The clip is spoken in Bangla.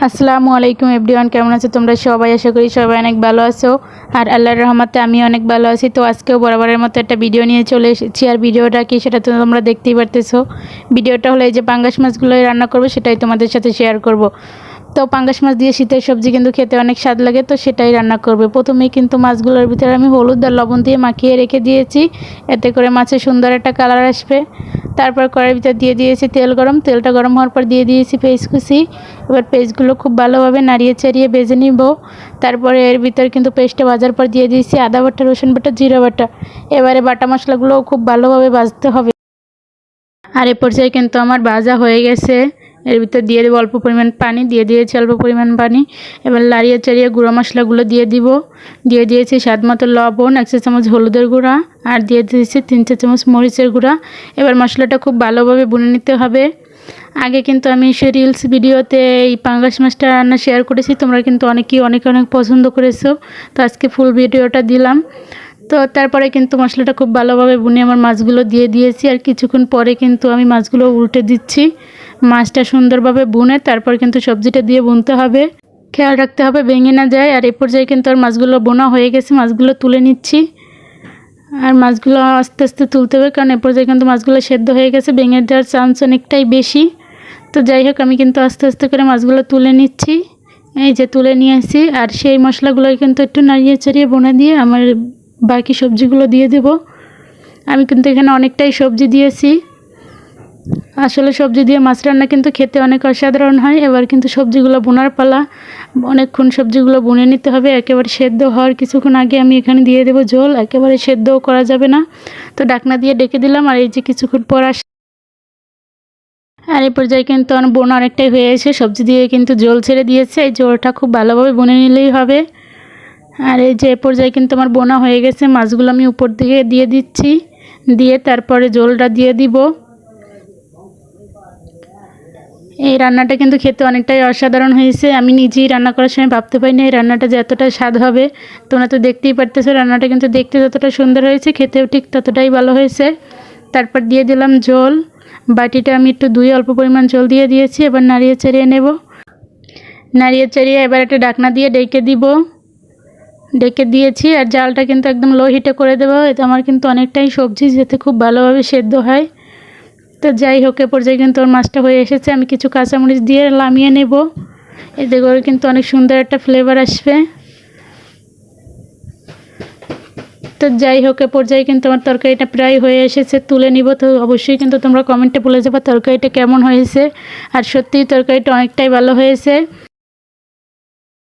আসসালামু আলাইকুম এভরিওয়ান, কেমন আছো তোমরা সবাই? আশা করি সবাই অনেক ভালো আছো আর আল্লাহর রহমতে আমি অনেক ভালো আছি। তো আজকেও বরাবরের মতো একটা ভিডিও নিয়ে চলে এসেছি। আর ভিডিওটা কি সেটা তো তোমরা দেখতেই পারতেছো। ভিডিওটা হলো এই যে পাঙ্গাস মাছগুলোই রান্না করবো, সেটাই তোমাদের সাথে শেয়ার করব। তো পাঙ্গাস মাছ দিয়ে শীতের সবজি কিন্তু খেতে অনেক স্বাদ লাগে, তো সেটাই রান্না করবে। প্রথমেই কিন্তু মাছগুলোর ভিতরে আমি হলুদ আর লবণ দিয়ে মাখিয়ে রেখে দিয়েছি, এতে করে মাছের সুন্দর একটা কালার আসবে। তারপর কড়াইয়ের ভিতর দিয়ে দিয়েছি তেল গরম, তেলটা গরম হওয়ার পর দিয়ে দিয়েছি পেঁয়াজ কুচি। এবার পেস্টগুলো খুব ভালোভাবে নাড়িয়ে চাড়িয়ে ভেজে নিব। তারপরে এর ভিতর কিন্তু পেস্টটা ভাজার পর দিয়ে দিয়েছি আদা বাটা, রসুন বাটা, জিরা বাটা। এবারে বাটা মশলাগুলোও খুব ভালোভাবে ভাজতে হবে। আর এ পর্যায়ে কিন্তু আমার ভাজা হয়ে গেছে। এর ভিতর দিয়ে দেবো অল্প পরিমাণ পানি, দিয়ে দিয়েছি অল্প পরিমাণ পানি। এবার লাড়িয়ে চাড়িয়ে গুঁড়ো মশলাগুলো দিয়ে দিব। দিয়ে দিয়েছি স্বাদ মতো লবণ, 1 চা চামচ হলুদের গুঁড়া, আর দিয়ে দিয়েছি 3 চা চামচ মরিচের গুঁড়া। এবার মশলাটা খুব ভালোভাবে ভুনে নিতে হবে। আগে কিন্তু আমি সে রিলস ভিডিওতে এই পাঙ্গাস মাছটা রান্না শেয়ার করেছি, তোমরা কিন্তু অনেকেই অনেক পছন্দ করেছো। তো আজকে ফুল ভিডিওটা দিলাম। তো তারপরে কিন্তু মশলাটা খুব ভালোভাবে ভুনে আমার মাছগুলো দিয়ে দিয়েছি। আর কিছুক্ষণ পরে কিন্তু আমি মাছগুলো উল্টে দিচ্ছি। মাছটা সুন্দরভাবে ভুনে তারপর কিন্তু সবজিটা দিয়ে ভুনতে হবে, খেয়াল রাখতে হবে ভেঙে না যায়। আর এই পর্যায়ে কিন্তু আর মাছগুলো বোনা হয়ে গেছে, মাছগুলো তুলে নিচ্ছি। আর মাছগুলো আস্তে আস্তে তুলতে হবে, কারণ এ পর্যায়ে কিন্তু মাছগুলো সেদ্ধ হয়ে গেছে, ভেঙে যাওয়ার চান্স অনেকটাই বেশি। তো যাই হোক, আমি কিন্তু আস্তে আস্তে করে মাছগুলো তুলে নিচ্ছি। এই যে তুলে নিয়ে আসি। আর সেই মশলাগুলো কিন্তু একটু নাড়িয়ে চাড়িয়ে বোনা দিয়ে আমার বাকি সবজিগুলো দিয়ে দেব। আমি কিন্তু এখানে অনেকটাই সবজি দিয়েছি। আসলে সবজি দিয়ে মাছ রান্না কিন্তু খেতে অনেক অসাধারণ হয়। এবার কিন্তু সবজিগুলো বোনার পালা, অনেকক্ষণ সবজিগুলো বুনে নিতে হবে। একেবারে সেদ্ধ হওয়ার কিছুক্ষণ আগে আমি এখানে দিয়ে দেবো ঝোল, একেবারে সেদ্ধও করা যাবে না। তো ঢাকনা দিয়ে ডেকে দিলাম। আর এই যে কিছুক্ষণ পর আর এই পর্যায়ে কিন্তু আমার বোনা অনেকটাই হয়ে এসে সবজি দিয়ে কিন্তু ঝোল ছেড়ে দিয়েছে। এই ঝোলটা খুব ভালোভাবে বুনে নিলেই হবে। আর এই যে পর্যায়ে কিন্তু আমার বোনা হয়ে গেছে, মাছগুলো আমি উপর দিকে দিয়ে দিচ্ছি, দিয়ে তারপরে ঝোলটা দিয়ে দিব। এই রান্নাটা কিন্তু খেতে অনেকটাই অসাধারণ হয়েছে। আমি নিজেই রান্না করার সময় ভাবতে পারিনি এই রান্নাটা যে এতটা স্বাদ হবে। তোমরা তো দেখতেই পারতেছো, রান্নাটা কিন্তু দেখতে যতটা সুন্দর হয়েছে খেতেও ঠিক ততটাই ভালো হয়েছে। তারপর দিয়ে দিলাম ঝোল। বাটিটা আমি একটু ধুয়ে অল্প পরিমাণ ঝোল দিয়ে দিয়েছি। এবার নাড়িয়ে চাড়িয়ে নেব। নাড়িয়ে চাড়িয়ে এবার একটা ঢাকনা দিয়ে ডেকে দিব। ডেকে দিয়েছি। আর জালটা কিন্তু একদম লো হিটে করে দেবো, এতে আমার কিন্তু অনেকটাই সবজি যাতে খুব ভালোভাবে সেদ্ধ হয়। তো যাই হোক, এ পর্যায়ে কিন্তু ওর মাছটা হয়ে এসেছে। আমি কিছু কাঁচামরিচ দিয়ে নামিয়ে নেব, এতে করে কিন্তু অনেক সুন্দর একটা ফ্লেভার আসবে। তো যাই হোক, এ পর্যায়ে কিন্তু আমার তরকারিটা প্রায় হয়ে এসেছে, তুলে নিব। তো অবশ্যই কিন্তু তোমরা কমেন্টে বলে যাবে তরকারিটা কেমন হয়েছে। আর সত্যিই তরকারিটা অনেকটাই ভালো হয়েছে।